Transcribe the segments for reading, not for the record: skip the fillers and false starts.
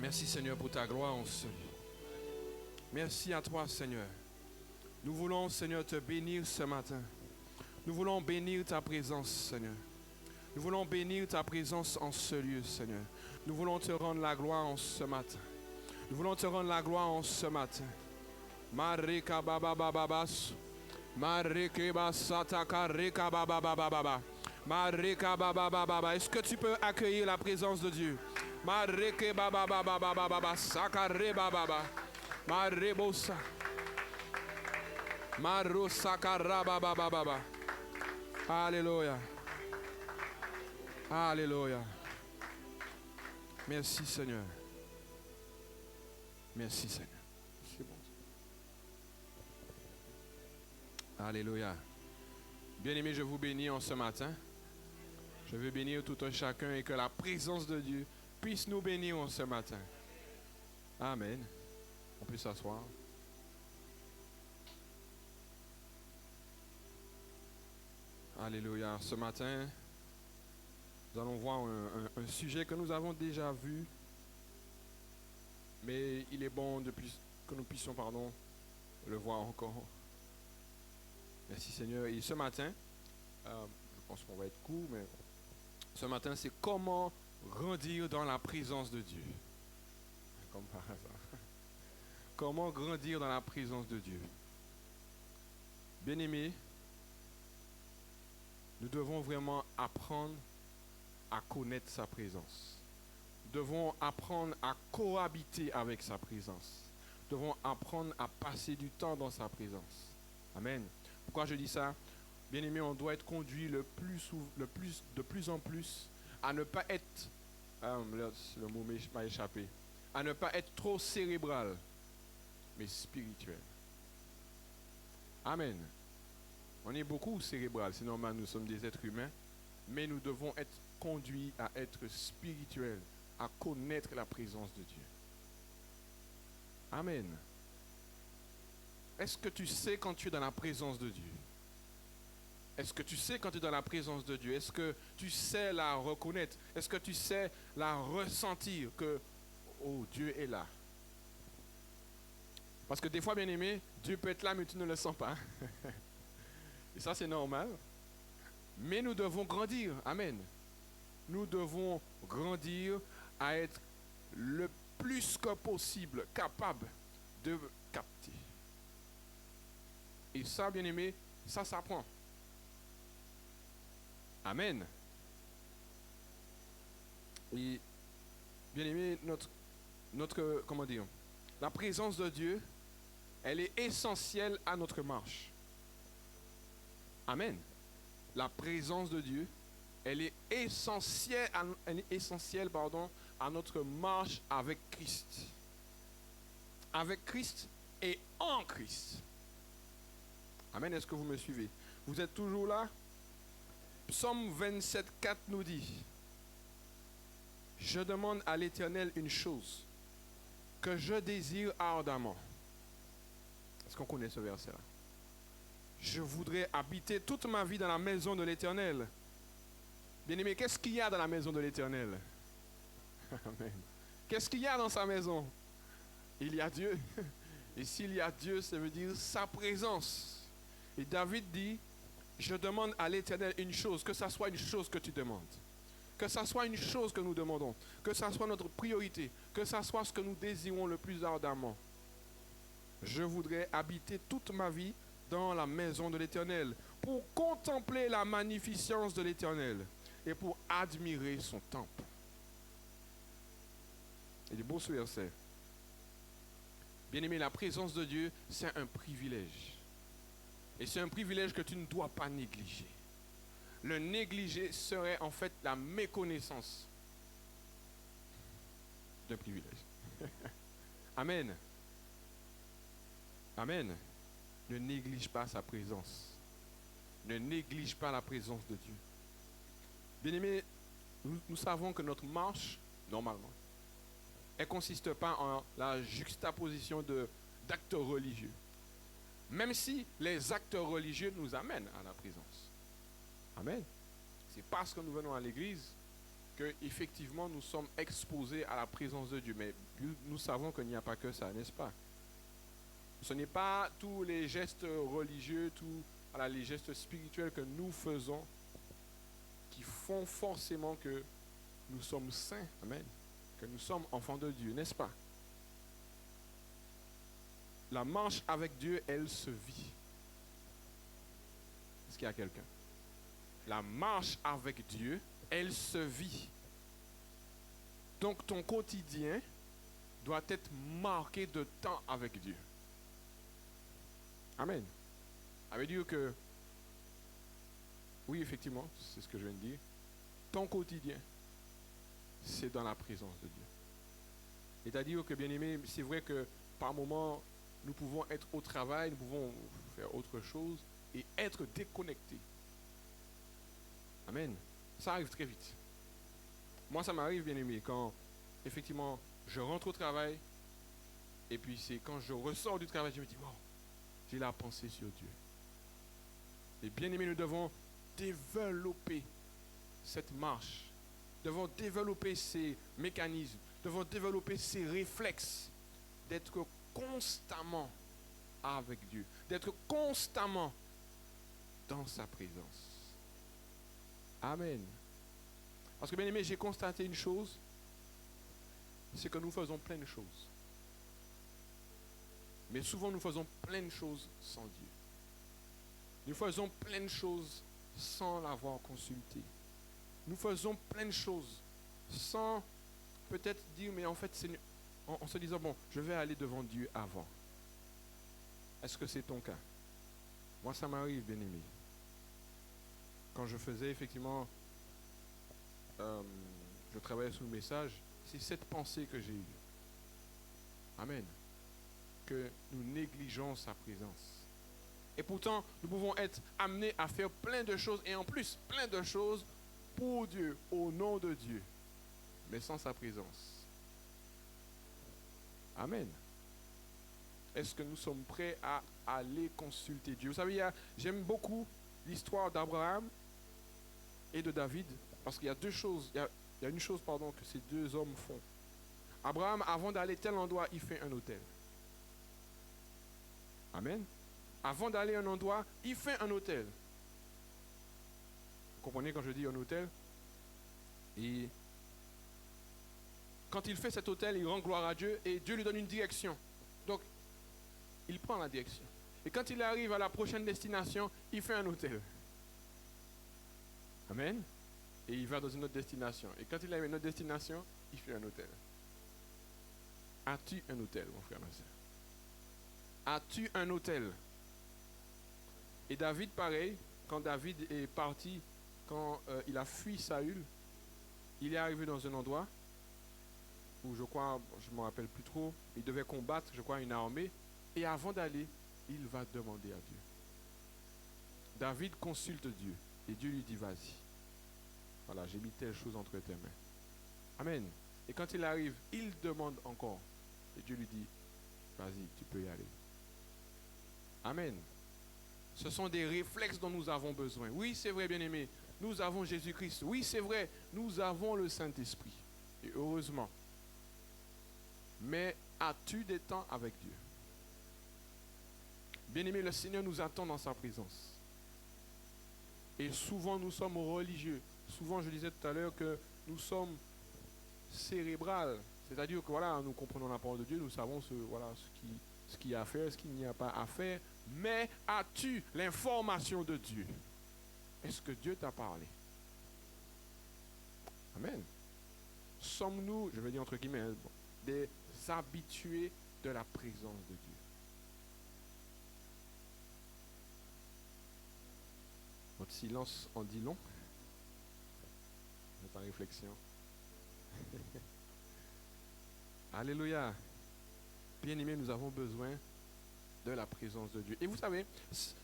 Merci Seigneur pour ta gloire en ce lieu. Merci à toi Seigneur. Nous voulons Seigneur te bénir ce matin. Nous voulons bénir ta présence Seigneur. Nous voulons bénir ta présence en ce lieu Seigneur. Nous voulons te rendre la gloire en ce matin. Nous voulons te rendre la gloire en ce matin. Marika baba babas. Marika basataka reka baba baba. Marika baba baba. Est-ce que tu peux accueillir la présence de Dieu? Marika baba baba baba sakare baba. Marebosa. Maro sakara baba baba. Alléluia. Alléluia. Merci Seigneur. Merci Seigneur. C'est bon. Alléluia. Bien-aimés, je vous bénis en ce matin. Je veux bénir tout un chacun et que la présence de Dieu puisse nous bénir en ce matin. Amen. On peut s'asseoir. Alléluia. Ce matin, nous allons voir un sujet que nous avons déjà vu, mais il est bon que nous puissions le voir encore. Merci Seigneur. Et ce matin, je pense qu'on va être court, mais ce matin, c'est comment grandir dans la présence de Dieu. Comme par hasard. Comment grandir dans la présence de Dieu. Bien-aimés, nous devons vraiment apprendre à connaître sa présence. Nous devons apprendre à cohabiter avec sa présence. Nous devons apprendre à passer du temps dans sa présence. Amen. Pourquoi je dis ça? Bien-aimé, on doit être conduit de plus en plus à ne pas être, le mot m'a échappé, à ne pas être trop cérébral, mais spirituel. Amen. On est beaucoup cérébral, c'est normal, nous sommes des êtres humains, mais nous devons être conduits à être spirituels, à connaître la présence de Dieu. Amen. Est-ce que tu sais quand tu es dans la présence de Dieu? Est-ce que tu sais quand tu es dans la présence de Dieu? Est-ce que tu sais la reconnaître? Est-ce que tu sais la ressentir que, oh, Dieu est là? Parce que des fois, bien aimé, Dieu peut être là, mais tu ne le sens pas. Et ça, c'est normal. Mais nous devons grandir. Amen. Nous devons grandir à être le plus que possible capable de capter. Et ça, bien aimé, ça s'apprend. Amen. Et bien aimé, comment dire, la présence de Dieu, elle est essentielle à notre marche. Amen. La présence de Dieu, elle est essentielle à notre marche avec Christ. Avec Christ et en Christ. Amen. Est-ce que vous me suivez? Vous êtes toujours là? Psaume 27, 4 nous dit: je demande à l'Éternel une chose que je désire ardemment. Est-ce qu'on connaît ce verset-là? Je voudrais habiter toute ma vie dans la maison de l'Éternel. Bien-aimé, qu'est-ce qu'il y a dans la maison de l'Éternel? Amen. Qu'est-ce qu'il y a dans sa maison? Il y a Dieu. Et s'il y a Dieu, ça veut dire sa présence. Et David dit: je demande à l'Éternel une chose, que ça soit une chose que tu demandes. Que ça soit une chose que nous demandons. Que ça soit notre priorité. Que ça soit ce que nous désirons le plus ardemment. Je voudrais habiter toute ma vie dans la maison de l'Éternel pour contempler la magnificence de l'Éternel et pour admirer son temple. Il est beau ce verset. Bien-aimé, la présence de Dieu, c'est un privilège. Et c'est un privilège que tu ne dois pas négliger. Le négliger serait en fait la méconnaissance d'un privilège. Amen. Amen. Ne néglige pas sa présence. Ne néglige pas la présence de Dieu. Bien-aimés, nous savons que notre marche, normalement, elle ne consiste pas en la juxtaposition d'actes religieux. Même si les actes religieux nous amènent à la présence. Amen. C'est parce que nous venons à l'église qu'effectivement nous sommes exposés à la présence de Dieu. Mais nous savons qu'il n'y a pas que ça, n'est-ce pas? Ce n'est pas tous les gestes religieux, tous voilà, les gestes spirituels que nous faisons qui font forcément que nous sommes saints, amen, que nous sommes enfants de Dieu, n'est-ce pas? La marche avec Dieu, elle se vit. Est-ce qu'il y a quelqu'un? La marche avec Dieu, elle se vit. Donc ton quotidien doit être marqué de temps avec Dieu. Amen. Ça veut dire que, oui, effectivement, c'est ce que je viens de dire. Ton quotidien, c'est dans la présence de Dieu. C'est-à-dire que, bien aimé, c'est vrai que par moments, nous pouvons être au travail, nous pouvons faire autre chose et être déconnectés. Amen. Ça arrive très vite. Moi, ça m'arrive, bien aimé, quand, effectivement, je rentre au travail et puis c'est quand je ressors du travail, je me dis, wow, j'ai la pensée sur Dieu. Et bien aimé, nous devons développer cette marche. Nous devons développer ces mécanismes. Nous devons développer ces réflexes d'être constamment avec Dieu. D'être constamment dans sa présence. Amen. Parce que bien aimé, j'ai constaté une chose, c'est que nous faisons plein de choses. Mais souvent nous faisons plein de choses sans Dieu. Nous faisons plein de choses sans l'avoir consulté. Nous faisons plein de choses sans peut-être dire, mais en fait, Seigneur, en se disant, bon, je vais aller devant Dieu avant. Est-ce que c'est ton cas? Moi, ça m'arrive, bien aimé. Quand je faisais effectivement, je travaillais sur le message, c'est cette pensée que j'ai eue. Amen. Que nous négligeons sa présence. Et pourtant, nous pouvons être amenés à faire plein de choses, et en plus, plein de choses pour Dieu, au nom de Dieu, mais sans sa présence. Amen. Est-ce que nous sommes prêts à aller consulter Dieu? Vous savez, j'aime beaucoup l'histoire d'Abraham et de David, parce qu'il y a deux choses, il y a une chose, pardon, que ces deux hommes font. Abraham, avant d'aller tel endroit, il fait un autel. Amen. Avant d'aller à un endroit, il fait un autel. Vous comprenez quand je dis un autel? Et quand il fait cet autel, il rend gloire à Dieu et Dieu lui donne une direction. Donc, il prend la direction. Et quand il arrive à la prochaine destination, il fait un autel. Amen. Et il va dans une autre destination. Et quand il arrive à une autre destination, il fait un autel. As-tu un autel, mon frère, ma soeur? As-tu un autel? Et David, pareil, quand David est parti, quand il a fui Saül, il est arrivé dans un endroit où, je crois, je ne me rappelle plus trop, il devait combattre, je crois, une armée. Et avant d'aller, il va demander à Dieu. David consulte Dieu. Et Dieu lui dit, vas-y. Voilà, j'ai mis telle chose entre tes mains. Amen. Et quand il arrive, il demande encore. Et Dieu lui dit, vas-y, tu peux y aller. Amen. Ce sont des réflexes dont nous avons besoin. Oui, c'est vrai, bien-aimé. Nous avons Jésus-Christ. Oui, c'est vrai. Nous avons le Saint-Esprit. Et heureusement. Mais as-tu des temps avec Dieu? Bien-aimé, le Seigneur nous attend dans sa présence. Et souvent, nous sommes religieux. Souvent, je disais tout à l'heure que nous sommes cérébrales. C'est-à-dire que voilà, nous comprenons la parole de Dieu, nous savons ce qu'il y a à faire, ce qu'il n'y a pas à faire. Mais as-tu l'information de Dieu? Est-ce que Dieu t'a parlé? Amen. Sommes-nous, je vais dire entre guillemets, des habitués de la présence de Dieu? Votre silence en dit long. Vous êtes en réflexion. Alléluia. Bien-aimés, nous avons besoin de la présence de Dieu. Et vous savez,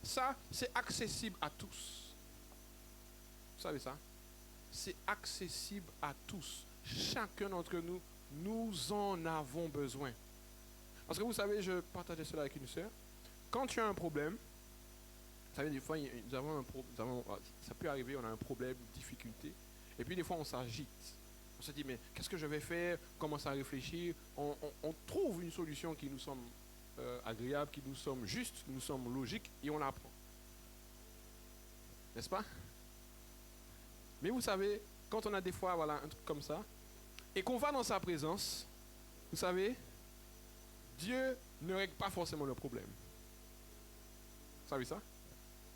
ça, c'est accessible à tous. Vous savez ça? C'est accessible à tous. Chacun d'entre nous, nous en avons besoin. Parce que vous savez, je partageais cela avec une sœur. Quand tu as un problème, vous savez, des fois, nous avons ça peut arriver, on a un problème, une difficulté, et puis des fois, on s'agite. On se dit, mais qu'est-ce que je vais faire? On commence à réfléchir. On trouve une solution qui nous semble agréable, qui nous semble juste, qui nous semble logique, et on la prend. N'est-ce pas? Mais vous savez, quand on a des fois voilà, un truc comme ça, et qu'on va dans sa présence, vous savez, Dieu ne règle pas forcément le problème. Vous savez ça?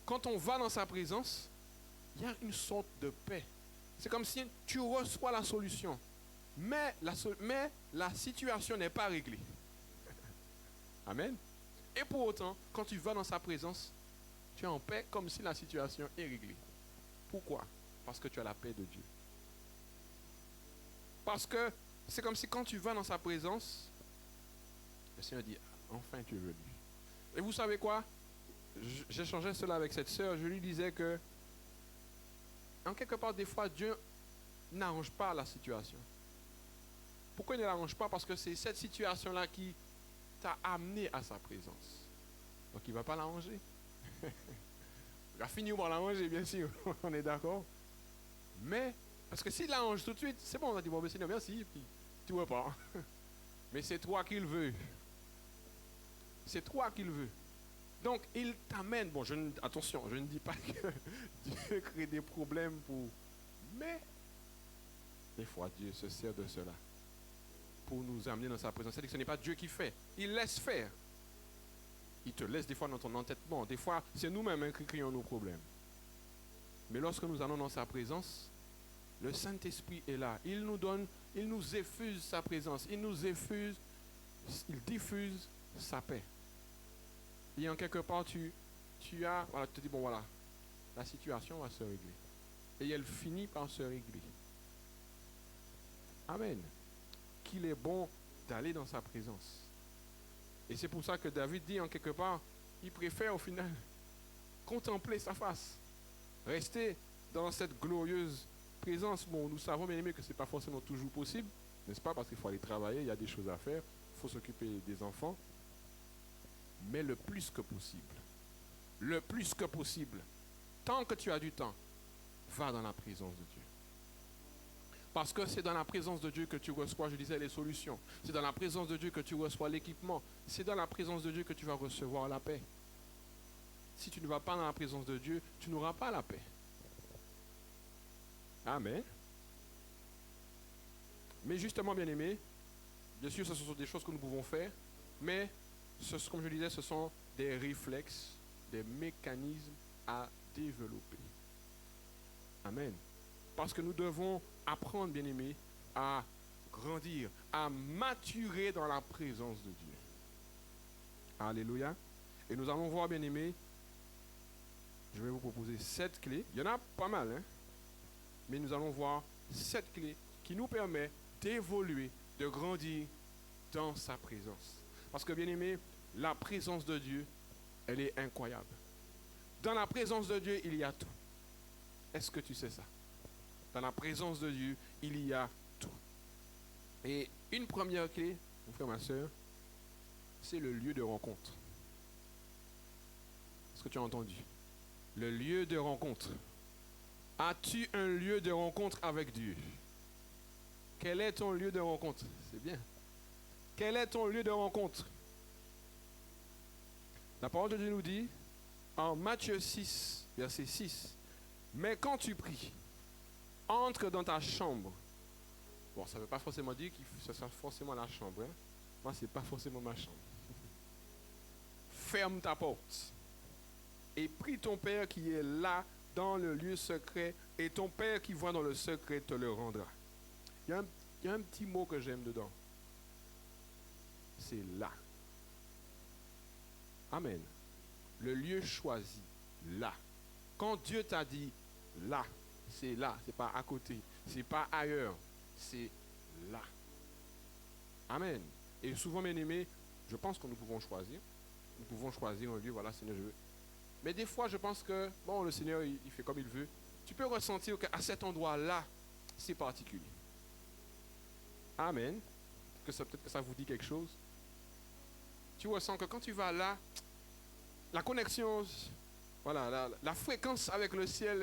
Quand on va dans sa présence, il y a une sorte de paix. C'est comme si tu reçois la solution, mais la situation n'est pas réglée. Amen. Et pour autant, quand tu vas dans sa présence, tu es en paix comme si la situation est réglée. Pourquoi? Parce que tu as la paix de Dieu. Parce que c'est comme si quand tu vas dans sa présence, le Seigneur dit, enfin tu es venu. Et vous savez quoi? J'échangeais cela avec cette sœur, je lui disais que, en quelque part, des fois, Dieu n'arrange pas la situation. Pourquoi il ne l'arrange pas? Parce que c'est cette situation-là qui t'a amené à sa présence. Donc il ne va pas l'arranger. Il va finir par l'arranger, bien sûr, on est d'accord. Mais, parce que s'il l'arrange tout de suite, c'est bon, on a dit, bon, mais Seigneur, merci, et puis tu ne vois pas. Mais c'est toi qui le veux. C'est toi qui le veux. Donc, il t'amène. Bon, attention, je ne dis pas que Dieu crée des problèmes pour. Mais, des fois, Dieu se sert de cela pour nous amener dans sa présence. C'est-à-dire que ce n'est pas Dieu qui fait. Il laisse faire. Il te laisse des fois dans ton entêtement. Des fois, c'est nous-mêmes qui créons nos problèmes. Mais lorsque nous allons dans sa présence, le Saint-Esprit est là. Il nous donne, il nous effuse sa présence. Il diffuse sa paix. Et en quelque part, tu te dis, bon voilà, la situation va se régler. Et elle finit par se régler. Amen. Qu'il est bon d'aller dans sa présence. Et c'est pour ça que David dit en quelque part, il préfère au final contempler sa face. Rester dans cette glorieuse présence. Bon, nous savons bien aimé que ce n'est pas forcément toujours possible, n'est-ce pas? Parce qu'il faut aller travailler, il y a des choses à faire, il faut s'occuper des enfants. Mais le plus que possible, tant que tu as du temps, va dans la présence de Dieu. Parce que c'est dans la présence de Dieu que tu reçois, je disais, les solutions. C'est dans la présence de Dieu que tu reçois l'équipement. C'est dans la présence de Dieu que tu vas recevoir la paix. Si tu ne vas pas dans la présence de Dieu, tu n'auras pas la paix. Amen. Mais justement, bien-aimés, bien sûr, ce sont des choses que nous pouvons faire, mais comme je disais, ce sont des réflexes, des mécanismes à développer. Amen. Parce que nous devons apprendre, bien-aimés, à grandir, à maturer dans la présence de Dieu. Alléluia. Et nous allons voir, bien-aimés, je vais vous proposer 7 clés. Il y en a pas mal, hein? Mais nous allons voir 7 clés qui nous permettent d'évoluer, de grandir dans sa présence. Parce que, bien-aimés, la présence de Dieu, elle est incroyable. Dans la présence de Dieu, il y a tout. Est-ce que tu sais ça? Dans la présence de Dieu, il y a tout. Et une première clé, mon frère, ma soeur, c'est le lieu de rencontre. Est-ce que tu as entendu? Le lieu de rencontre. As-tu un lieu de rencontre avec Dieu? Quel est ton lieu de rencontre? C'est bien. Quel est ton lieu de rencontre? La parole de Dieu nous dit, en Matthieu 6, verset 6, « Mais quand tu pries, entre dans ta chambre. » Bon, ça ne veut pas forcément dire que ce soit forcément la chambre. Hein? Moi, ce n'est pas forcément ma chambre. Ferme ta porte et prie ton Père qui est là dans le lieu secret, et ton Père qui voit dans le secret te le rendra. Il y a un petit mot que j'aime dedans. C'est là. Amen. Le lieu choisi, là. Quand Dieu t'a dit là, c'est là, c'est pas à côté, c'est pas ailleurs, c'est là. Amen. Et souvent, bien aimé, je pense que nous pouvons choisir. Nous pouvons choisir un lieu, voilà, Seigneur, je veux. Mais des fois, je pense que, bon, le Seigneur, il fait comme il veut. Tu peux ressentir qu'à cet endroit-là, c'est particulier. Amen. Peut-être que ça vous dit quelque chose. Tu ressens que quand tu vas là, la connexion, voilà, la fréquence avec le ciel,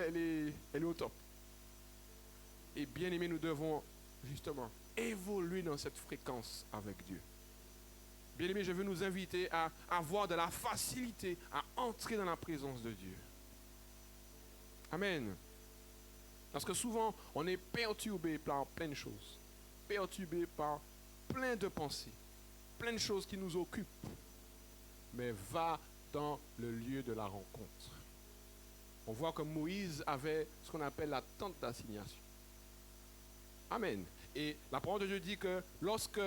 elle est au top. Et bien aimé, nous devons justement, évoluer dans cette fréquence avec Dieu. Bien-aimés, je veux nous inviter à avoir de la facilité à entrer dans la présence de Dieu. Amen. Parce que souvent, on est perturbé par plein de choses. Perturbé par plein de pensées. Plein de choses qui nous occupent. Mais va dans le lieu de la rencontre. On voit que Moïse avait ce qu'on appelle la tente d'assignation. Amen. Et la parole de Dieu dit que lorsque...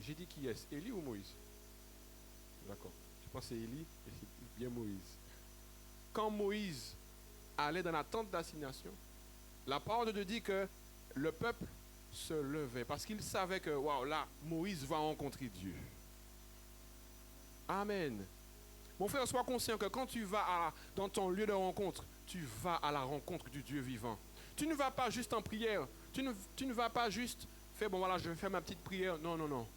J'ai dit qui est-ce? Élie ou Moïse? D'accord. Je pense que c'est Élie et c'est bien Moïse. Quand Moïse allait dans la tente d'assignation, la parole de Dieu dit que le peuple se levait parce qu'il savait que, waouh, là, Moïse va rencontrer Dieu. Amen. Mon frère, sois conscient que quand tu vas dans ton lieu de rencontre, tu vas à la rencontre du Dieu vivant. Tu ne vas pas juste en prière. Tu ne vas pas juste faire, bon voilà, je vais faire ma petite prière. Non, non, non.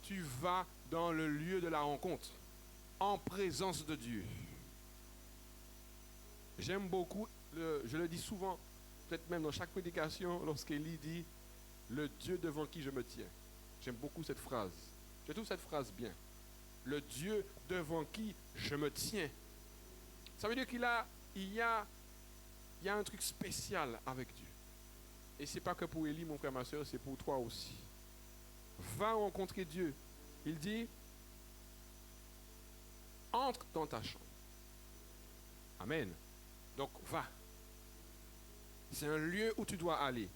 Tu vas dans le lieu de la rencontre, en présence de Dieu. J'aime beaucoup, je le dis souvent, peut-être même dans chaque prédication, lorsqu'Élie dit « Le Dieu devant qui je me tiens ». J'aime beaucoup cette phrase. Je trouve cette phrase bien. Le Dieu devant qui je me tiens. Ça veut dire qu'il y a un truc spécial avec Dieu. Et ce n'est pas que pour Élie, mon frère, ma soeur, c'est pour toi aussi. Va rencontrer Dieu. Il dit, entre dans ta chambre. Amen. Donc, va. C'est un lieu où tu dois aller.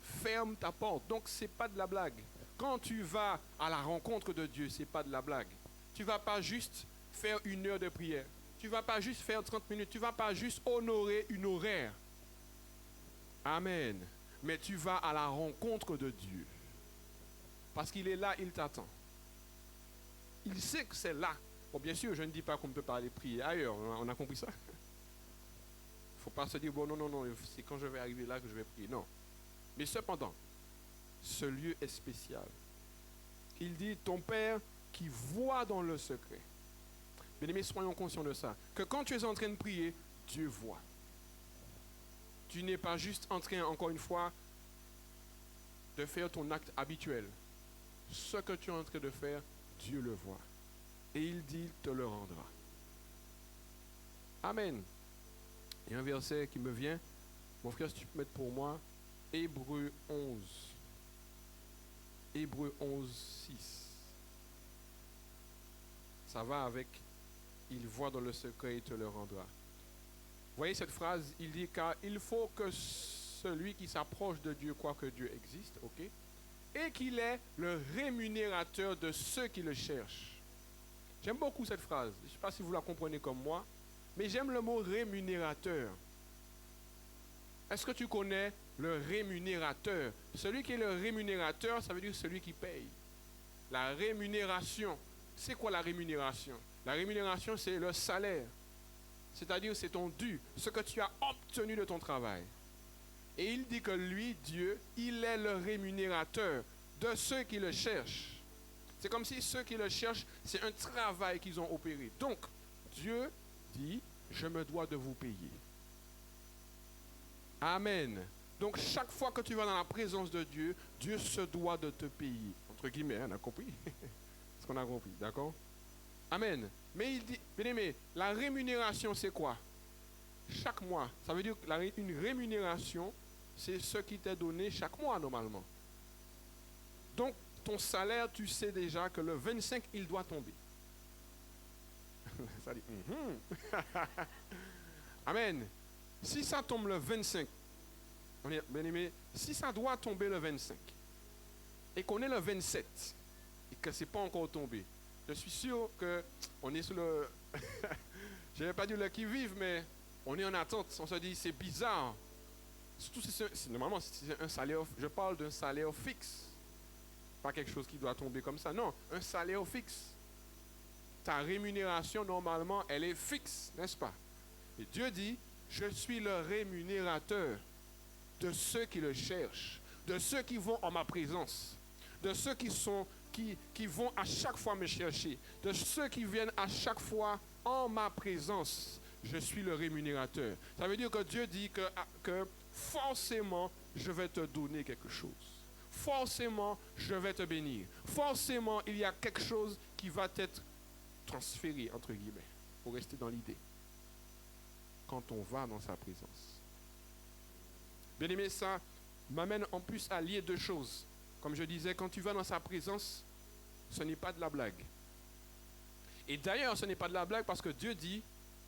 Ferme ta porte. Donc, ce n'est pas de la blague. Quand tu vas à la rencontre de Dieu, ce n'est pas de la blague. Tu ne vas pas juste faire 1 heure de prière. Tu ne vas pas juste faire 30 minutes. Tu ne vas pas juste honorer une horaire. Amen. Mais tu vas à la rencontre de Dieu. Parce qu'il est là, il t'attend. Il sait que c'est là. Bon, bien sûr, je ne dis pas qu'on ne peut pas aller prier ailleurs. On a compris ça? Il ne faut pas se dire, bon, non, non, non, c'est quand je vais arriver là que je vais prier. Non. Mais cependant, ce lieu est spécial. Il dit, ton Père qui voit dans le secret. Bien-aimés, soyons conscients de ça. Que quand tu es en train de prier, Dieu voit. Tu n'es pas juste en train, encore une fois, de faire ton acte habituel. Ce que tu es en train de faire, Dieu le voit. Et il dit, il te le rendra. Amen. Il y a un verset qui me vient. Mon frère, si tu peux mettre pour moi, Hébreux 11. Hébreux 11, 6. Ça va avec, il voit dans le secret et te le rendra. Vous voyez cette phrase, il dit, car il faut que celui qui s'approche de Dieu croit que Dieu existe, ok? Et qu'il est le rémunérateur de ceux qui le cherchent. J'aime beaucoup cette phrase. Je ne sais pas si vous la comprenez comme moi, mais j'aime le mot rémunérateur. Est-ce que tu connais le rémunérateur? Celui qui est le rémunérateur, ça veut dire celui qui paye. La rémunération. C'est quoi la rémunération? La rémunération, c'est le salaire. C'est-à-dire, c'est ton dû, ce que tu as obtenu de ton travail. Et il dit que lui, Dieu, il est le rémunérateur de ceux qui le cherchent. C'est comme si ceux qui le cherchent, c'est un travail qu'ils ont opéré. Donc, Dieu dit, je me dois de vous payer. Amen. Donc, chaque fois que tu vas dans la présence de Dieu, Dieu se doit de te payer. Entre guillemets, on a compris? Ce qu'on a compris, d'accord? Amen. Mais il dit, bien aimé, la rémunération, c'est quoi? Chaque mois. Ça veut dire qu'une rémunération, c'est ce qui t'est donné chaque mois, normalement. Donc, ton salaire, tu sais déjà que le 25, il doit tomber. Ça dit, Amen. Si ça tombe le 25, bien aimé, si ça doit tomber le 25, et qu'on est le 27, et que ce n'est pas encore tombé, je suis sûr qu'on est sur le... je n'avais pas dit le qui-vive, mais on est en attente. On se dit, c'est bizarre. Surtout, normalement, c'est un salaire... Je parle d'un salaire fixe. Pas quelque chose qui doit tomber comme ça. Non, un salaire fixe. Ta rémunération, normalement, elle est fixe, n'est-ce pas? Et Dieu dit, je suis le rémunérateur de ceux qui le cherchent, de ceux qui vont en ma présence, de ceux qui vont à chaque fois me chercher, de ceux qui viennent à chaque fois en ma présence. Je suis le rémunérateur. Ça veut dire que Dieu dit que forcément, je vais te donner quelque chose. forcément, je vais te bénir. Forcément, il y a quelque chose qui va t'être transféré, entre guillemets, pour rester dans l'idée, quand on va dans sa présence. Bien aimé, ça m'amène en plus à lier deux choses. Comme je disais, quand tu vas dans sa présence, ce n'est pas de la blague. Et d'ailleurs, ce n'est pas de la blague parce que Dieu dit,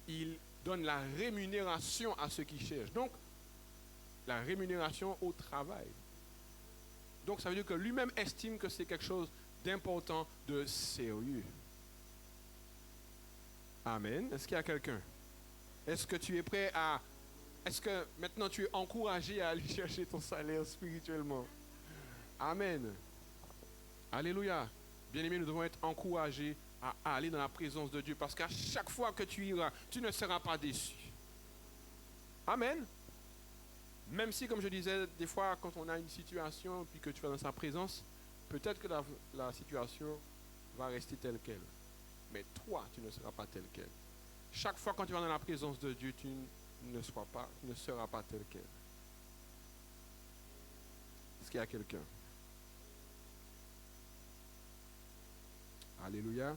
il donne la rémunération à ceux qui cherchent. Donc, la rémunération au travail. Donc, ça veut dire que lui-même estime que c'est quelque chose d'important, de sérieux. Amen. Est-ce qu'il y a quelqu'un? Est-ce que tu es prêt à... Est-ce que maintenant tu es encouragé à aller chercher ton salaire spirituellement? Amen. Alléluia. Bien-aimés, nous devons être encouragés à aller dans la présence de Dieu parce qu'à chaque fois que tu iras, tu ne seras pas déçu. Amen. Même si, comme je disais, des fois, quand on a une situation puis que tu vas dans sa présence, peut-être que la situation va rester telle qu'elle. Mais toi, tu ne seras pas tel quel. Chaque fois quand tu vas dans la présence de Dieu, tu ne seras pas tel quel. Est-ce qu'il y a quelqu'un? Alléluia.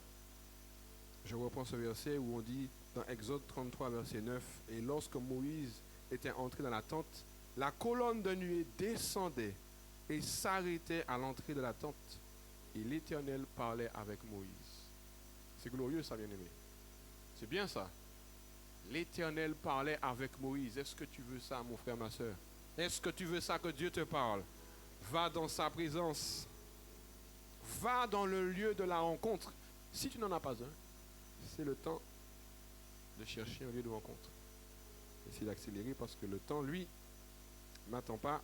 Je reprends ce verset où on dit dans Exode 33, verset 9, « Et lorsque Moïse était entré dans la tente, la colonne de nuée descendait et s'arrêtait à l'entrée de la tente. Et l'Éternel parlait avec Moïse. » C'est glorieux ça, bien-aimé. C'est bien ça. L'Éternel parlait avec Moïse. Est-ce que tu veux ça, mon frère, ma soeur? Est-ce que tu veux ça, que Dieu te parle? Va dans sa présence. Va dans le lieu de la rencontre. Si tu n'en as pas un, c'est le temps de chercher un lieu de rencontre. Essaye d'accélérer parce que le temps, lui, ne m'attend pas.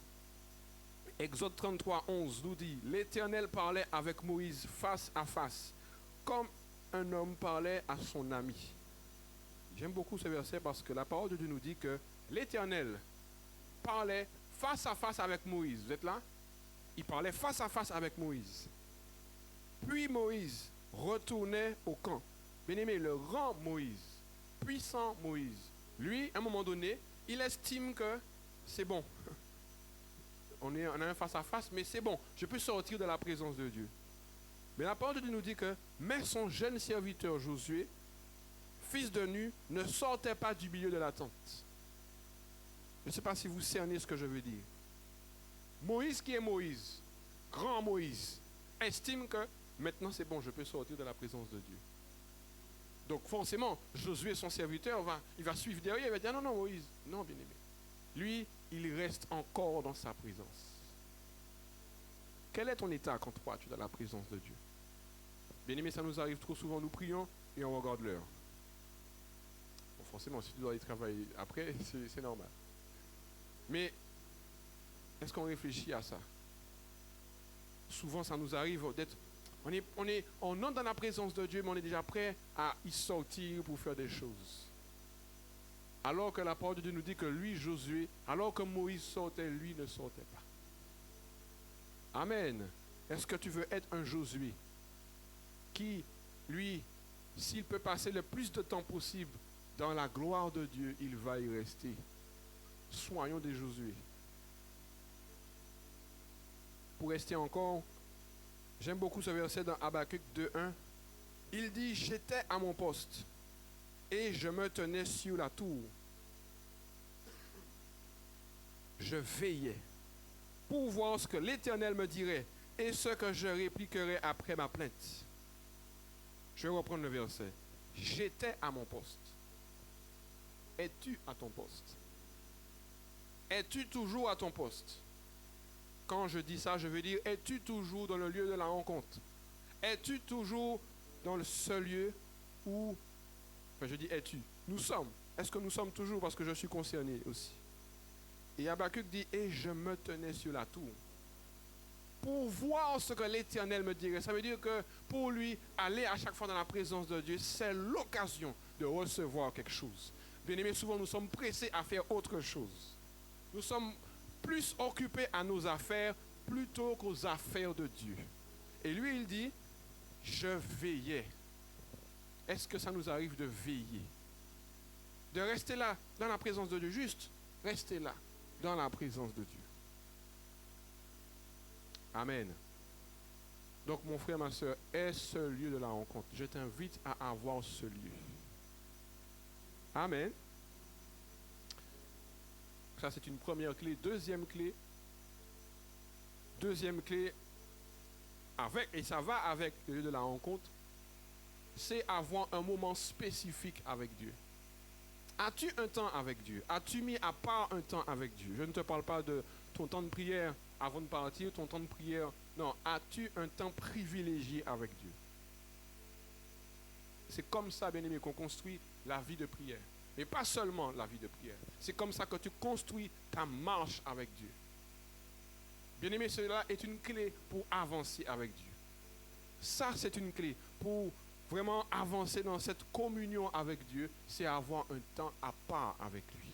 Exode 33, 11 nous dit, l'Éternel parlait avec Moïse face à face, comme un homme parlait à son ami. J'aime beaucoup ce verset parce que la parole de Dieu nous dit que l'Éternel parlait face à face avec Moïse. Vous êtes là? Il parlait face à face avec Moïse. Puis Moïse retournait au camp. Bien-aimé, le grand Moïse, puissant Moïse, lui, à un moment donné, il estime que c'est bon. On a un face à face, mais c'est bon. Je peux sortir de la présence de Dieu. Mais la parole de Dieu nous dit que, mais son jeune serviteur Josué, fils de Nu, ne sortait pas du milieu de la tente. Je ne sais pas si vous cernez ce que je veux dire. Moïse qui est Moïse, grand Moïse, estime que maintenant c'est bon, je peux sortir de la présence de Dieu. Donc forcément, Josué, son serviteur, il va suivre derrière, il va dire non, non Moïse, non bien-aimé. Lui, il reste encore dans sa présence. Quel est ton état quand toi tu es dans la présence de Dieu? Bien-aimé, ça nous arrive trop souvent, nous prions et on regarde l'heure. Bon, forcément, si tu dois y travailler après, c'est normal. Mais est-ce qu'on réfléchit à ça? Souvent, ça nous arrive d'être... On entre dans la présence de Dieu, mais on est déjà prêt à y sortir pour faire des choses. Alors que la parole de Dieu nous dit que lui, Josué, alors que Moïse sortait, lui ne sortait pas. Amen. Est-ce que tu veux être un Josué qui, lui, s'il peut passer le plus de temps possible dans la gloire de Dieu, il va y rester? Soyons des Josué. Pour rester encore, j'aime beaucoup ce verset dans Habakkuk 2:1. Il dit, j'étais à mon poste et je me tenais sur la tour. Je veillais pour voir ce que l'Éternel me dirait et ce que je répliquerais après ma plainte. Je vais reprendre le verset. J'étais à mon poste. Es-tu à ton poste? Es-tu toujours à ton poste? Quand je dis ça, je veux dire, es-tu toujours dans le lieu de la rencontre? Es-tu toujours dans le seul lieu où... Enfin, je dis es-tu. Nous sommes. Est-ce que nous sommes toujours? Parce que je suis concerné aussi. Et Habakkuk dit, et je me tenais sur la tour pour voir ce que l'Éternel me dirait. Ça veut dire que pour lui, aller à chaque fois dans la présence de Dieu, c'est l'occasion de recevoir quelque chose. Bien aimé, souvent nous sommes pressés à faire autre chose. Nous sommes plus occupés à nos affaires plutôt qu'aux affaires de Dieu. Et lui, il dit, je veillais. Est-ce que ça nous arrive de veiller? De rester là, dans la présence de Dieu, juste rester là, dans la présence de Dieu. Amen. Donc, mon frère, ma soeur, est ce lieu de la rencontre. Je t'invite à avoir ce lieu. Amen. Ça, c'est une première clé. Deuxième clé, et ça va avec le lieu de la rencontre, c'est avoir un moment spécifique avec Dieu. As-tu un temps avec Dieu? As-tu mis à part un temps avec Dieu? Je ne te parle pas de ton temps de prière avant de partir, ton temps de prière. Non, as-tu un temps privilégié avec Dieu? C'est comme ça, bien-aimé, qu'on construit la vie de prière. Mais pas seulement la vie de prière. C'est comme ça que tu construis ta marche avec Dieu. Bien-aimé, cela est une clé pour avancer avec Dieu. Ça, c'est une clé pour vraiment avancer dans cette communion avec Dieu. C'est avoir un temps à part avec lui.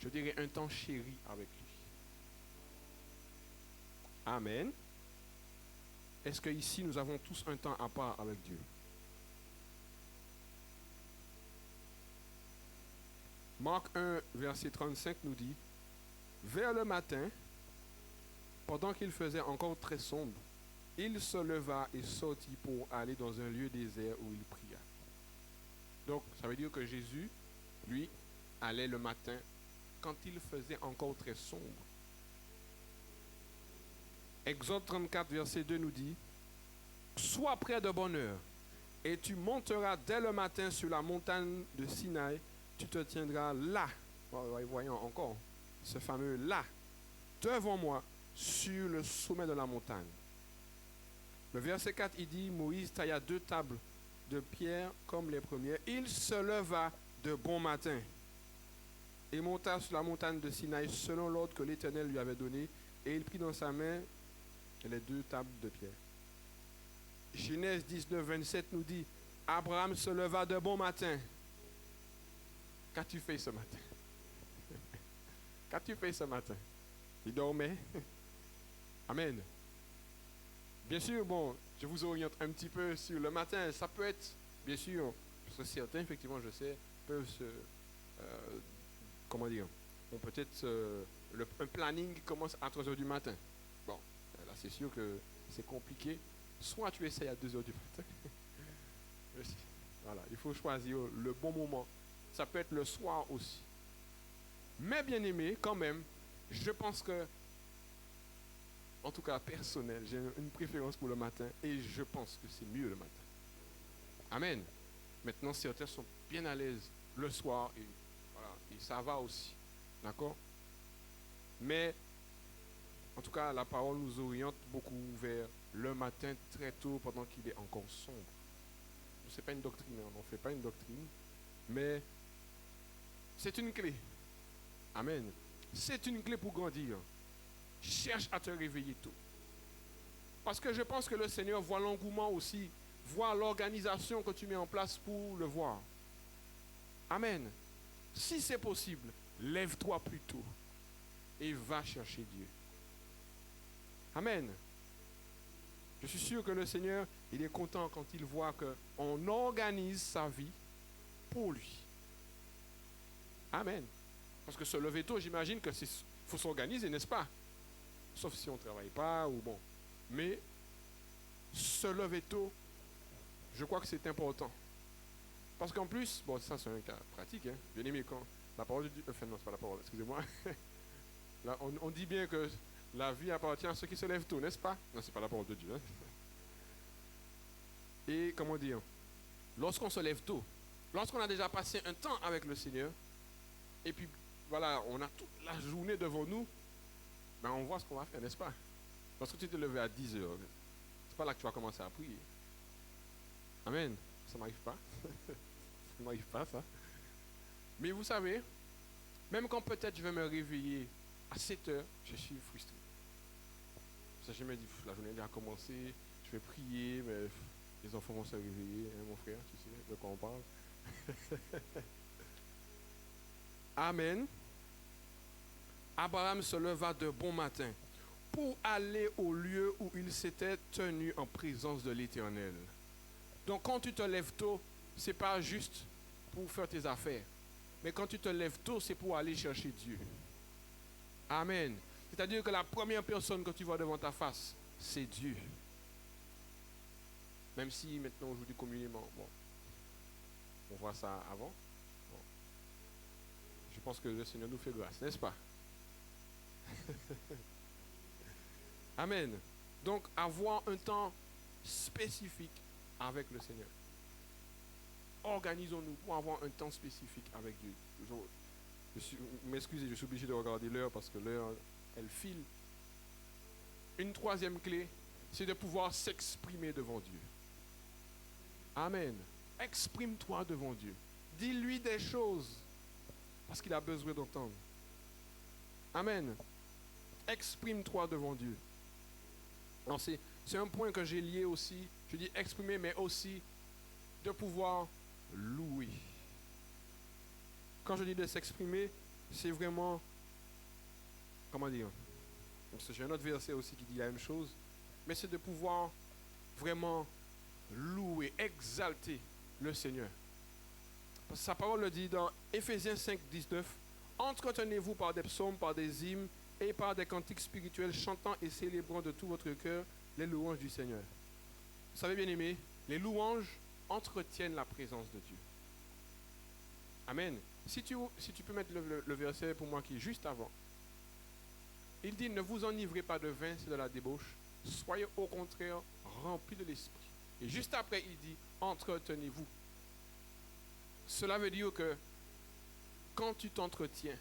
Je dirais un temps chéri avec lui. Amen. Est-ce qu'ici, nous avons tous un temps à part avec Dieu? Marc 1, verset 35 nous dit, « Vers le matin, pendant qu'il faisait encore très sombre, il se leva et sortit pour aller dans un lieu désert où il pria. » Donc, ça veut dire que Jésus, lui, allait le matin quand il faisait encore très sombre. Exode 34, verset 2 nous dit, « Sois prêt de bonne heure, et tu monteras dès le matin sur la montagne de Sinaï, tu te tiendras là. » Voyons encore ce fameux là, devant moi, sur le sommet de la montagne. Le verset 4, il dit, Moïse tailla 2 tables de pierre comme les premières. Il se leva de bon matin et monta sur la montagne de Sinaï selon l'ordre que l'Éternel lui avait donné, et il prit dans sa main les 2 tables de pierre. Genèse 19, 27 nous dit, Abraham se leva de bon matin. Qu'as-tu fait ce matin? Qu'as-tu fait ce matin? Il dormait. Amen. Bien sûr, bon, je vous oriente un petit peu sur le matin. Ça peut être, bien sûr, parce que certains, effectivement, je sais, peuvent se... comment dire? On peut-être... un planning qui commence à 3 heures du matin. Bon, là, c'est sûr que c'est compliqué. Soit tu essayes à 2 heures du matin. Voilà, il faut choisir le bon moment. Ça peut être le soir aussi. Mais bien aimé, quand même, je pense que, en tout cas personnel, j'ai une préférence pour le matin et je pense que c'est mieux le matin. Amen. Maintenant, certains sont bien à l'aise le soir et, voilà, et ça va aussi. D'accord? Mais, en tout cas, la parole nous oriente beaucoup vers le matin très tôt pendant qu'il est encore sombre. Ce n'est pas une doctrine, on ne fait pas une doctrine, mais c'est une clé. Amen. C'est une clé pour grandir. Cherche à te réveiller tôt. Parce que je pense que le Seigneur voit l'engouement aussi, voit l'organisation que tu mets en place pour le voir. Amen. Si c'est possible, lève-toi plus tôt et va chercher Dieu. Amen. Je suis sûr que le Seigneur, il est content quand il voit qu'on organise sa vie pour lui. Amen. Parce que se lever tôt, j'imagine que faut s'organiser, n'est-ce pas? Sauf si on ne travaille pas ou bon. Mais se lever tôt, je crois que c'est important. Parce qu'en plus, bon, ça c'est un cas pratique, hein. Bien aimé, quand la parole de Dieu, enfin non, c'est pas la parole, excusez-moi. Là, on dit bien que la vie appartient à ceux qui se lèvent tôt, n'est-ce pas? Non, c'est pas la parole de Dieu. Hein. Et comment dire? Lorsqu'on se lève tôt, lorsqu'on a déjà passé un temps avec le Seigneur, et puis voilà, on a toute la journée devant nous, ben on voit ce qu'on va faire, n'est-ce pas? Lorsque tu te levé à 10 heures, c'est pas là que tu vas commencer à prier. Amen. Ça m'arrive pas. Ça m'arrive pas, ça. Mais vous savez, même quand peut-être je vais me réveiller à 7 heures, je suis frustré. Parce que je me dis, la journée a commencé, je vais prier, mais les enfants vont se réveiller, hein, mon frère, tu sais de quoi on parle. Amen. Abraham se leva de bon matin pour aller au lieu où il s'était tenu en présence de l'Éternel. Donc quand tu te lèves tôt, ce n'est pas juste pour faire tes affaires. Mais quand tu te lèves tôt, c'est pour aller chercher Dieu. Amen. C'est-à-dire que la première personne que tu vois devant ta face, c'est Dieu. Même si maintenant aujourd'hui communément, bon, on voit ça avant. Bon, je pense que le Seigneur nous fait grâce, n'est-ce pas? Amen. Donc, avoir un temps spécifique avec le Seigneur. Organisons-nous pour avoir un temps spécifique avec Dieu. M'excusez, je suis obligé de regarder l'heure parce que l'heure, elle file. Une troisième clé, c'est de pouvoir s'exprimer devant Dieu. Amen. Exprime-toi devant Dieu. Dis-lui des choses parce qu'il a besoin d'entendre. Amen. Exprime-toi devant Dieu. Alors c'est un point que j'ai lié aussi. Je dis exprimer, mais aussi de pouvoir louer. Quand je dis de s'exprimer, c'est vraiment, comment dire, parce que j'ai un autre verset aussi qui dit la même chose, mais c'est de pouvoir vraiment louer, exalter le Seigneur. Parce que sa parole le dit dans Éphésiens 5, 19, entretenez-vous par des psaumes, par des hymnes et par des cantiques spirituels, chantant et célébrant de tout votre cœur les louanges du Seigneur. Vous savez, bien aimé, les louanges entretiennent la présence de Dieu. Amen. Si tu peux mettre le verset pour moi qui est juste avant. Il dit, ne vous enivrez pas de vin, c'est de la débauche. Soyez au contraire remplis de l'esprit. Et juste après, il dit, entretenez-vous. Cela veut dire que quand tu t'entretiens,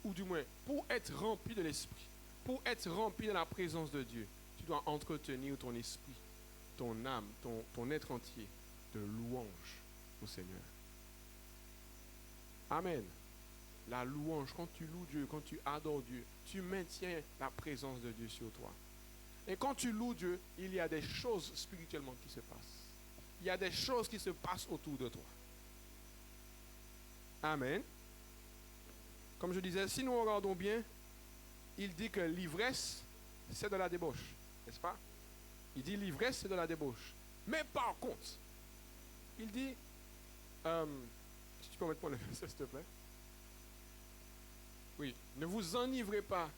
ou du moins, pour être rempli de l'esprit, pour être rempli de la présence de Dieu, tu dois entretenir ton esprit, ton âme, ton être entier de louange au Seigneur. Amen. La louange, quand tu loues Dieu, quand tu adores Dieu, tu maintiens la présence de Dieu sur toi. Et quand tu loues Dieu, il y a des choses spirituellement qui se passent. Il y a des choses qui se passent autour de toi. Amen. Comme je disais, si nous regardons bien, il dit que l'ivresse, c'est de la débauche. N'est-ce pas? Il dit l'ivresse, c'est de la débauche. Mais par contre, il dit, si tu peux mettre le verset, s'il te plaît. Oui, ne vous enivrez pas.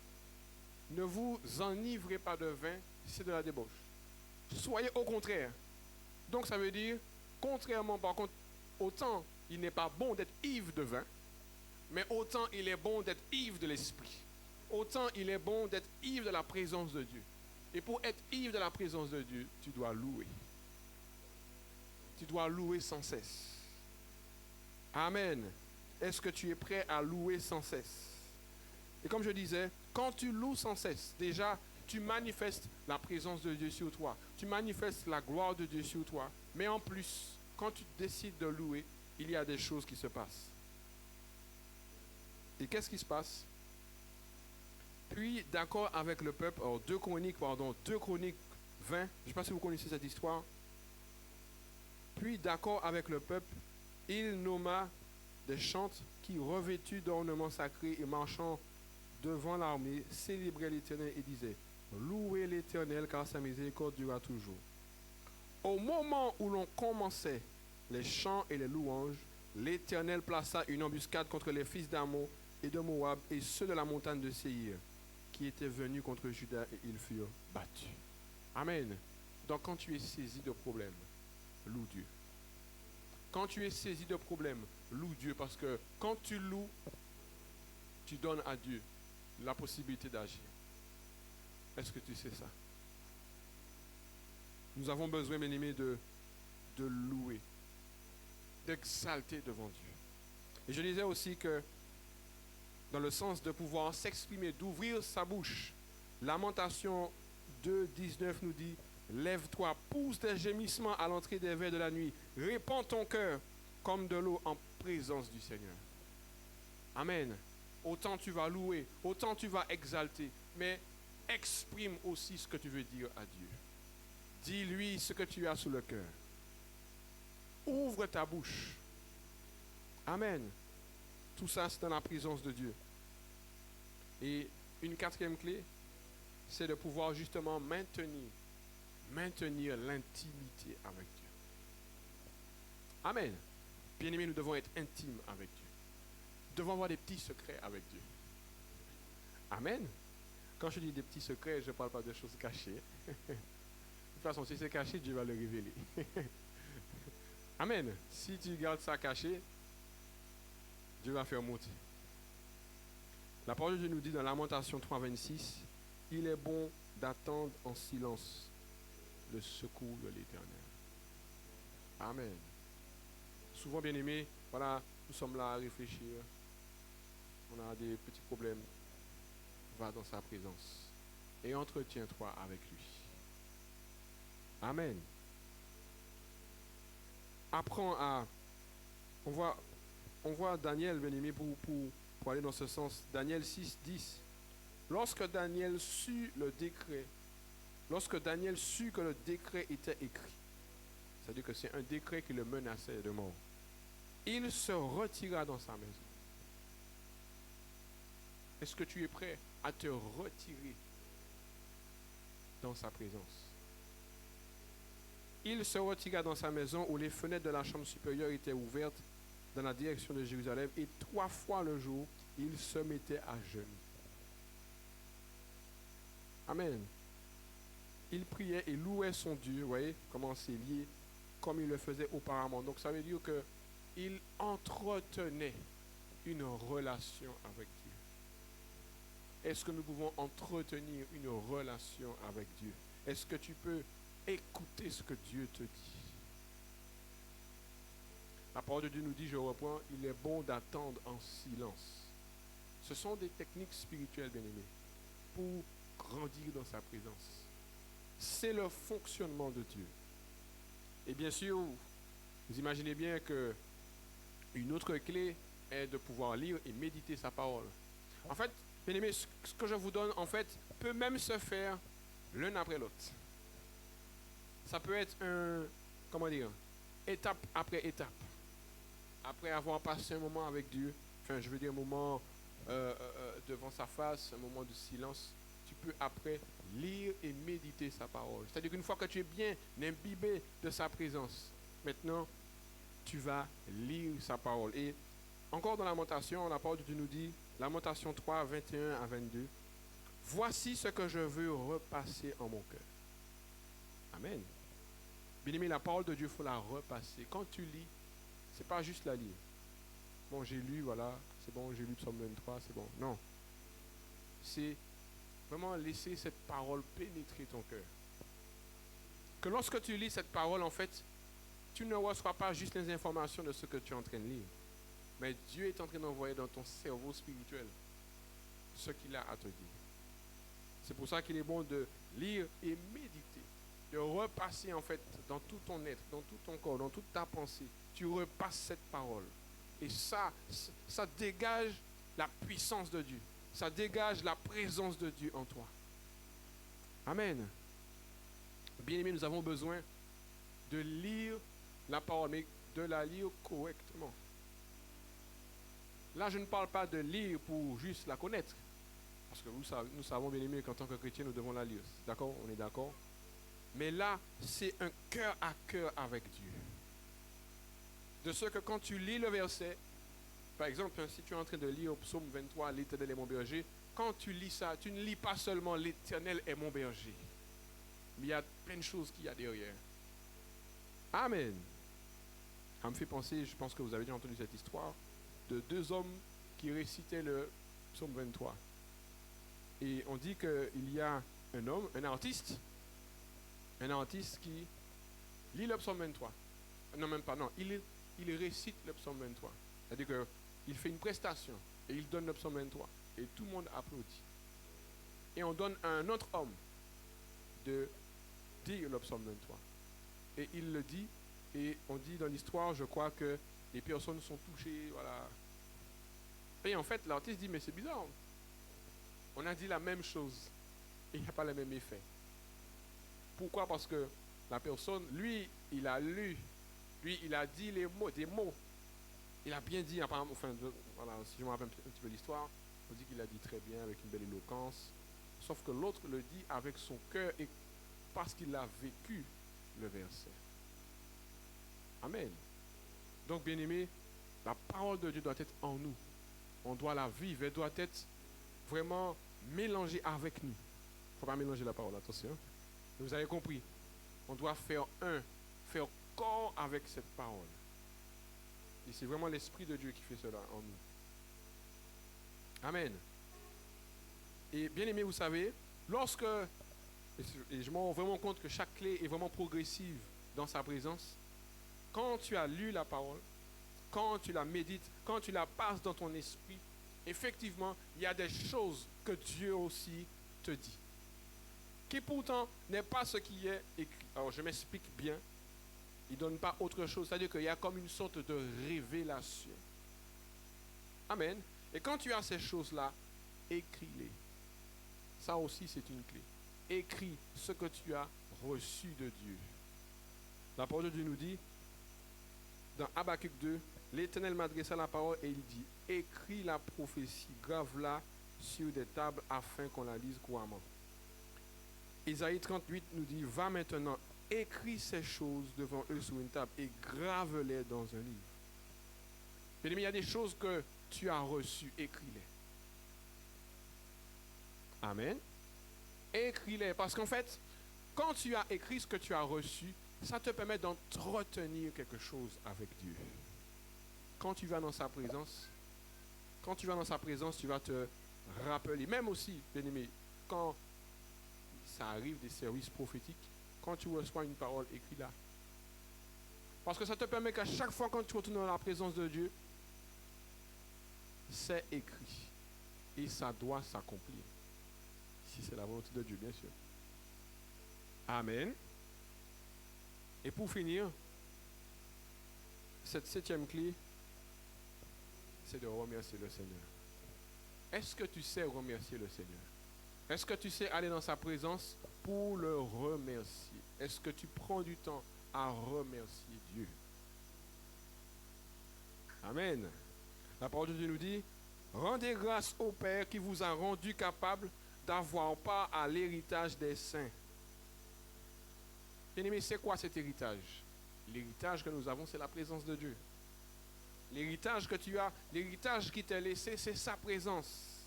Ne vous enivrez pas de vin, c'est de la débauche. Soyez au contraire. Donc ça veut dire, contrairement par contre, autant il n'est pas bon d'être ivre de vin, mais autant il est bon d'être ivre de l'esprit. Autant il est bon d'être ivre de la présence de Dieu. Et pour être ivre de la présence de Dieu, tu dois louer. Tu dois louer sans cesse. Amen. Est-ce que tu es prêt à louer sans cesse? Et comme je disais, quand tu loues sans cesse, déjà, tu manifestes la présence de Dieu sur toi. Tu manifestes la gloire de Dieu sur toi. Mais en plus, quand tu décides de louer, il y a des choses qui se passent. Et qu'est-ce qui se passe? Puis, d'accord avec le peuple, alors 2 Chroniques 20, je ne sais pas si vous connaissez cette histoire. Puis, d'accord avec le peuple, il nomma des chantres qui, revêtus d'ornements sacrés et marchant devant l'armée, célébraient l'Éternel et disaient, louez l'Éternel car sa miséricorde durera toujours. Au moment où l'on commençait les chants et les louanges, l'Éternel plaça une embuscade contre les fils d'Ammon et de Moab et ceux de la montagne de Séhir, qui étaient venus contre Juda et ils furent battus. Amen. Donc quand tu es saisi de problèmes, loue Dieu. Quand tu es saisi de problèmes, loue Dieu parce que quand tu loues, tu donnes à Dieu la possibilité d'agir. Est-ce que tu sais ça? Nous avons besoin, bien aimés, de louer, d'exalter devant Dieu. Et je disais aussi que dans le sens de pouvoir s'exprimer, d'ouvrir sa bouche. Lamentation 2, 19 nous dit, lève-toi, pousse des gémissements à l'entrée des veilles de la nuit, répands ton cœur comme de l'eau en présence du Seigneur. Amen. Autant tu vas louer, autant tu vas exalter, mais exprime aussi ce que tu veux dire à Dieu. Dis-lui ce que tu as sous le cœur. Ouvre ta bouche. Amen. Tout ça, c'est dans la présence de Dieu. Et une quatrième clé, c'est de pouvoir justement maintenir l'intimité avec Dieu. Amen. Bien-aimés, nous devons être intimes avec Dieu. Nous devons avoir des petits secrets avec Dieu. Amen. Quand je dis des petits secrets, je ne parle pas de choses cachées. De toute façon, si c'est caché, Dieu va le révéler. Amen. Si tu gardes ça caché, Dieu va faire monter. La parole de Dieu nous dit dans Lamentation 3,26, il est bon d'attendre en silence le secours de l'Éternel. Amen. Souvent, bien aimés, voilà, nous sommes là à réfléchir. On a des petits problèmes. Va dans sa présence et entretiens-toi avec lui. Amen. Apprends à... On voit Daniel, bien aimé, pour aller dans ce sens. Daniel 6, 10. Lorsque Daniel sut que le décret était écrit, c'est-à-dire que c'est un décret qui le menaçait de mort, il se retira dans sa maison. Est-ce que tu es prêt à te retirer dans sa présence? Il se retira dans sa maison où les fenêtres de la chambre supérieure étaient ouvertes dans la direction de Jérusalem et 3 fois le jour, il se mettait à genoux. Amen. Il priait et louait son Dieu, vous voyez comment c'est lié, comme il le faisait auparavant. Donc ça veut dire qu'il entretenait une relation avec Dieu. Est-ce que nous pouvons entretenir une relation avec Dieu? Est-ce que tu peux écouter ce que Dieu te dit? La parole de Dieu nous dit, je reprends, il est bon d'attendre en silence. Ce sont des techniques spirituelles, bien-aimés, pour grandir dans sa présence. C'est le fonctionnement de Dieu. Et bien sûr, vous imaginez bien que une autre clé est de pouvoir lire et méditer sa parole. En fait, bien-aimés, ce que je vous donne, en fait, peut même se faire l'un après l'autre. Ça peut être étape après étape. Après avoir passé un moment avec Dieu, enfin, je veux dire un moment devant sa face, un moment de silence, tu peux après lire et méditer sa parole. C'est-à-dire qu'une fois que tu es bien imbibé de sa présence, maintenant, tu vas lire sa parole. Et encore dans la Lamentation, la parole de Dieu nous dit, Lamentation 3, 21 à 22, voici ce que je veux repasser en mon cœur. Amen. Bien aimé, la parole de Dieu, il faut la repasser. Quand tu lis, c'est pas juste la lire. Bon, j'ai lu, voilà, c'est bon, j'ai lu Psaume 23, c'est bon. Non. C'est vraiment laisser cette parole pénétrer ton cœur. Que lorsque tu lis cette parole, en fait, tu ne reçois pas juste les informations de ce que tu es en train de lire. Mais Dieu est en train d'envoyer dans ton cerveau spirituel ce qu'il a à te dire. C'est pour ça qu'il est bon de lire et méditer. De repasser en fait dans tout ton être, dans tout ton corps, dans toute ta pensée. Tu repasses cette parole. Et ça dégage la puissance de Dieu. Ça dégage la présence de Dieu en toi. Amen. Bien-aimés, nous avons besoin de lire la parole, mais de la lire correctement. Là, je ne parle pas de lire pour juste la connaître. Parce que nous savons, bien-aimés, qu'en tant que chrétiens, nous devons la lire. D'accord? On est d'accord? Mais là, c'est un cœur à cœur avec Dieu. De ce que quand tu lis le verset, par exemple, si tu es en train de lire au psaume 23, l'Éternel est mon berger, quand tu lis ça, tu ne lis pas seulement l'Éternel est mon berger. Mais il y a plein de choses qu'il y a derrière. Amen. Ça me fait penser, je pense que vous avez déjà entendu cette histoire, de 2 hommes qui récitaient le psaume 23. Et on dit qu'il y a un homme, un artiste qui lit le psaume 23. Non, même pas, non. Il récite le psaume 23. C'est-à-dire qu'il fait une prestation et il donne le psaume 23. Et tout le monde applaudit. Et on donne à un autre homme de dire le psaume 23. Et il le dit. Et on dit dans l'histoire, je crois que les personnes sont touchées, voilà. Et en fait, l'artiste dit, mais c'est bizarre. On a dit la même chose. Et il n'y a pas le même effet. Pourquoi? Parce que la personne, lui, il a lu. Lui, il a dit des mots. Il a bien dit, enfin, voilà, si je me rappelle un petit peu l'histoire, on dit qu'il a dit très bien, avec une belle éloquence. Sauf que l'autre le dit avec son cœur et parce qu'il a vécu le verset. Amen. Donc, bien-aimé, la parole de Dieu doit être en nous. On doit la vivre. Elle doit être vraiment mélanger avec nous. Il ne faut pas mélanger la parole, attention. Vous avez compris. On doit faire faire corps avec cette parole. Et c'est vraiment l'Esprit de Dieu qui fait cela en nous. Amen. Et bien aimé, vous savez, lorsque, et je me rends vraiment compte que chaque clé est vraiment progressive dans sa présence, quand tu as lu la parole, quand tu la médites, quand tu la passes dans ton esprit, effectivement, il y a des choses que Dieu aussi te dit, qui pourtant n'est pas ce qui est écrit. Alors je m'explique bien, il ne donne pas autre chose, c'est-à-dire qu'il y a comme une sorte de révélation. Amen. Et quand tu as ces choses-là, écris-les. Ça aussi, c'est une clé. Écris ce que tu as reçu de Dieu. La parole de Dieu nous dit, dans Habakkuk 2, l'Éternel m'adressa la parole et il dit, écris la prophétie, grave-la sur des tables afin qu'on la lise couramment. Isaïe 38 nous dit, va maintenant, écris ces choses devant eux sur une table et grave-les dans un livre. Bien aimé, il y a des choses que tu as reçues, écris-les. Amen. Écris-les. Parce qu'en fait, quand tu as écrit ce que tu as reçu, ça te permet d'entretenir quelque chose avec Dieu. Quand tu vas dans sa présence, tu vas te rappeler. Même aussi, bien aimé, quand ça arrive des services prophétiques, quand tu reçois une parole, écris-la. Parce que ça te permet qu'à chaque fois quand tu retournes dans la présence de Dieu, c'est écrit. Et ça doit s'accomplir. Si c'est la volonté de Dieu, bien sûr. Amen. Et pour finir, cette 7e clé, c'est de remercier le Seigneur. Est-ce que tu sais remercier le Seigneur? Est-ce que tu sais aller dans sa présence pour le remercier? Est-ce que tu prends du temps à remercier Dieu? Amen. La parole de Dieu nous dit, rendez grâce au Père qui vous a rendu capable d'avoir part à l'héritage des saints. Bien-aimé, c'est quoi cet héritage? L'héritage que nous avons, c'est la présence de Dieu. L'héritage que tu as, l'héritage qui t'est laissé, c'est sa présence.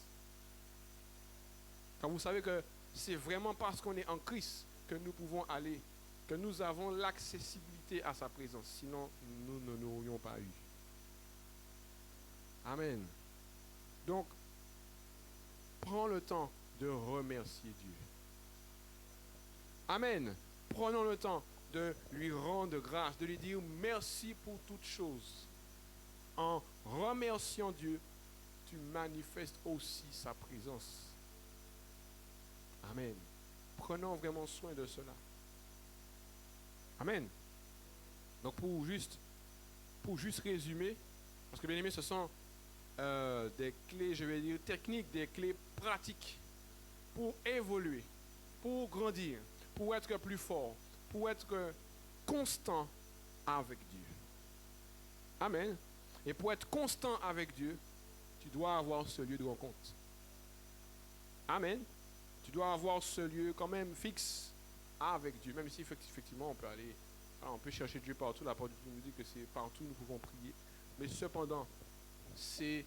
Quand vous savez que c'est vraiment parce qu'on est en Christ que nous pouvons aller, que nous avons l'accessibilité à sa présence. Sinon, nous ne l'aurions pas eu. Amen. Donc, prends le temps de remercier Dieu. Amen. Prenons le temps de lui rendre grâce, de lui dire merci pour toutes choses. En remerciant Dieu, tu manifestes aussi sa présence. Amen. Prenons vraiment soin de cela. Amen. Donc pour juste résumer, parce que bien aimé, ce sont des clés, je vais dire techniques, des clés pratiques pour évoluer, pour grandir, pour être plus fort, pour être constant avec Dieu. Amen. Et pour être constant avec Dieu, tu dois avoir ce lieu de rencontre. Amen. Tu dois avoir ce lieu quand même fixe avec Dieu. Même si effectivement on peut chercher Dieu partout. La parole de Dieu nous dit que c'est partout nous pouvons prier. Mais cependant, c'est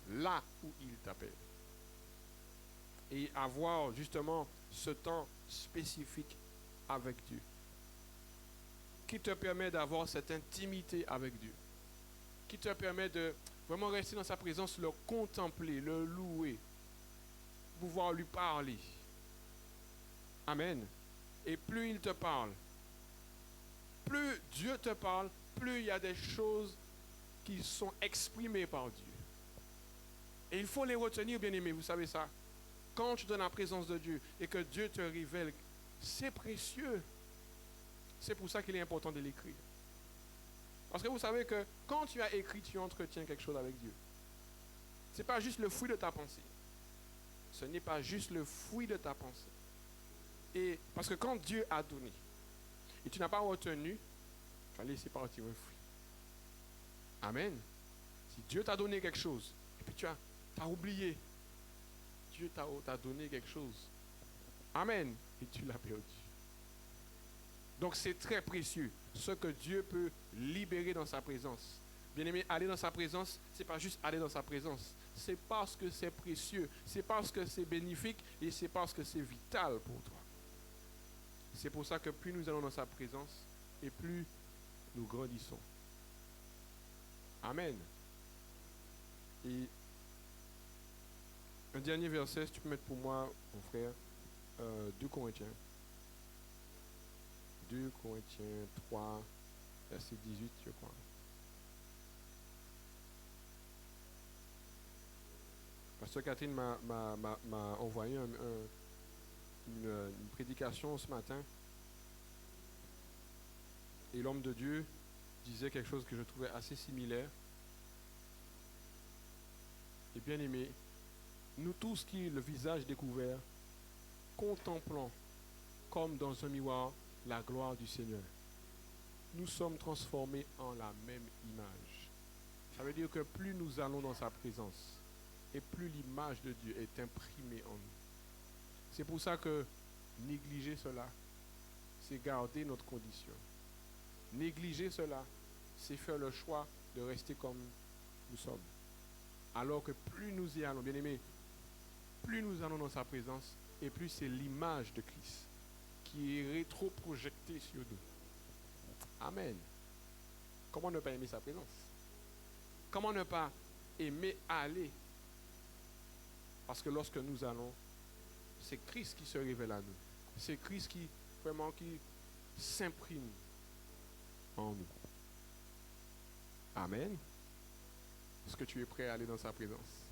là où il t'appelle. Et avoir justement ce temps spécifique avec Dieu, qui te permet d'avoir cette intimité avec Dieu, qui te permet de vraiment rester dans sa présence, le contempler, le louer, pouvoir lui parler. Amen. Et plus il te parle, plus Dieu te parle, plus il y a des choses qui sont exprimées par Dieu. Et il faut les retenir, bien-aimés, vous savez ça. Quand tu es dans la présence de Dieu et que Dieu te révèle, c'est précieux. C'est pour ça qu'il est important de l'écrire. Parce que vous savez que quand tu as écrit, tu entretiens quelque chose avec Dieu. Ce n'est pas juste le fruit de ta pensée. Ce n'est pas juste le fruit de ta pensée. Et parce que quand Dieu a donné, et tu n'as pas retenu, tu vas laisser partir un fruit. Amen. Si Dieu t'a donné quelque chose, et puis tu as oublié, Dieu t'a donné quelque chose. Amen. Et tu l'as perdu. Donc c'est très précieux ce que Dieu peut libérer dans sa présence. Bien-aimé, aller dans sa présence, c'est pas juste aller dans sa présence. C'est parce que c'est précieux, c'est parce que c'est bénéfique et c'est parce que c'est vital pour toi. C'est pour ça que plus nous allons dans sa présence et plus nous grandissons. Amen. Et un dernier verset, si tu peux mettre pour moi, mon frère, 2 Corinthiens. 2 Corinthiens 3, verset 18, je crois. Pasteur Catherine m'a envoyé une prédication ce matin. Et l'homme de Dieu disait quelque chose que je trouvais assez similaire. Et bien aimé, nous tous qui, le visage découvert, contemplons comme dans un miroir la gloire du Seigneur, nous sommes transformés en la même image. Ça veut dire que plus nous allons dans sa présence, et plus l'image de Dieu est imprimée en nous. C'est pour ça que négliger cela, c'est garder notre condition. Négliger cela, c'est faire le choix de rester comme nous sommes. Alors que plus nous y allons, bien aimés, plus nous allons dans sa présence, et plus c'est l'image de Christ qui est rétro-projetée sur nous. Amen. Comment ne pas aimer sa présence? Comment ne pas aimer aller? Parce que lorsque nous allons, c'est Christ qui se révèle à nous. C'est Christ qui s'imprime en nous. Amen. Est-ce que tu es prêt à aller dans sa présence?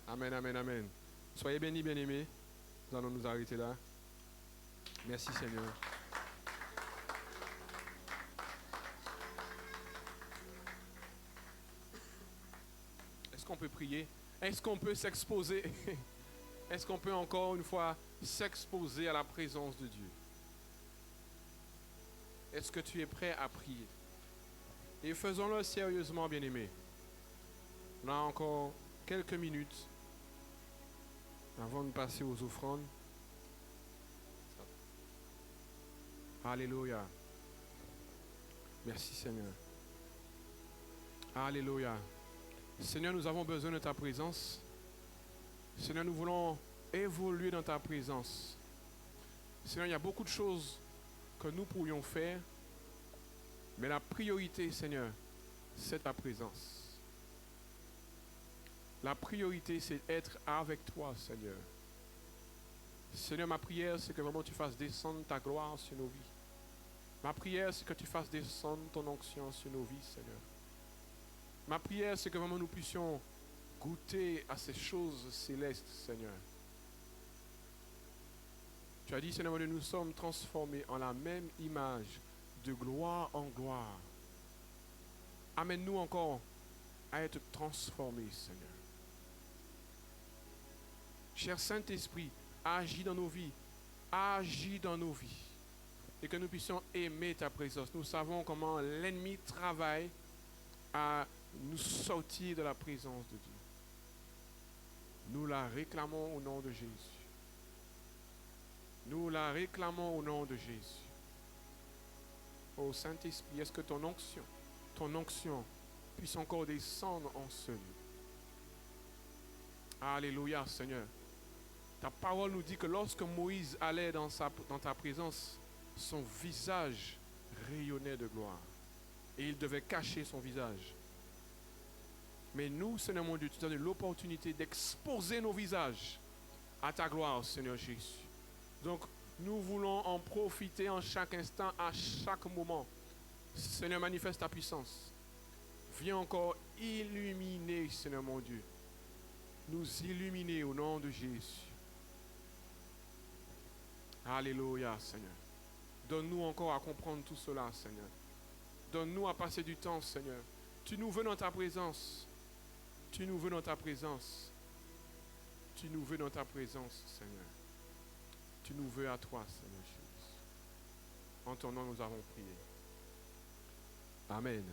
Amen, amen, amen. Soyez bénis, bien-aimés. Nous allons nous arrêter là. Merci, Seigneur. Est-ce qu'on peut prier? Est-ce qu'on peut s'exposer? Est-ce qu'on peut encore une fois s'exposer à la présence de Dieu? Est-ce que tu es prêt à prier? Et faisons-le sérieusement, bien-aimés. On a encore quelques minutes avant de passer aux offrandes. Alléluia. Merci, Seigneur. Alléluia. Seigneur, nous avons besoin de ta présence. Seigneur, nous voulons évoluer dans ta présence. Seigneur, il y a beaucoup de choses que nous pourrions faire, mais la priorité, Seigneur, c'est ta présence. La priorité, c'est être avec toi, Seigneur. Seigneur, ma prière, c'est que vraiment tu fasses descendre ta gloire sur nos vies. Ma prière, c'est que tu fasses descendre ton onction sur nos vies, Seigneur. Ma prière, c'est que vraiment nous puissions goûter à ces choses célestes, Seigneur. Tu as dit, Seigneur, que nous sommes transformés en la même image, de gloire en gloire. Amène-nous encore à être transformés, Seigneur. Cher Saint-Esprit, agis dans nos vies. Agis dans nos vies. Et que nous puissions aimer ta présence. Nous savons comment l'ennemi travaille à nous sortir de la présence de Dieu. Nous la réclamons au nom de Jésus. Nous la réclamons au nom de Jésus. Ô Saint-Esprit, est-ce que ton onction puisse encore descendre en ce lieu? Alléluia, Seigneur. Ta parole nous dit que lorsque Moïse allait dans ta présence, son visage rayonnait de gloire. Et il devait cacher son visage. Mais nous, Seigneur mon Dieu, tu donnes l'opportunité d'exposer nos visages à ta gloire, Seigneur Jésus. Donc, nous voulons en profiter en chaque instant, à chaque moment. Seigneur, manifeste ta puissance. Viens encore illuminer, Seigneur mon Dieu. Nous illuminer au nom de Jésus. Alléluia, Seigneur. Donne-nous encore à comprendre tout cela, Seigneur. Donne-nous à passer du temps, Seigneur. Tu nous veux dans ta présence. Tu nous veux dans ta présence. Tu nous veux dans ta présence, Seigneur. Tu nous veux à toi, Seigneur Jésus. En ton nom, nous avons prié. Amen.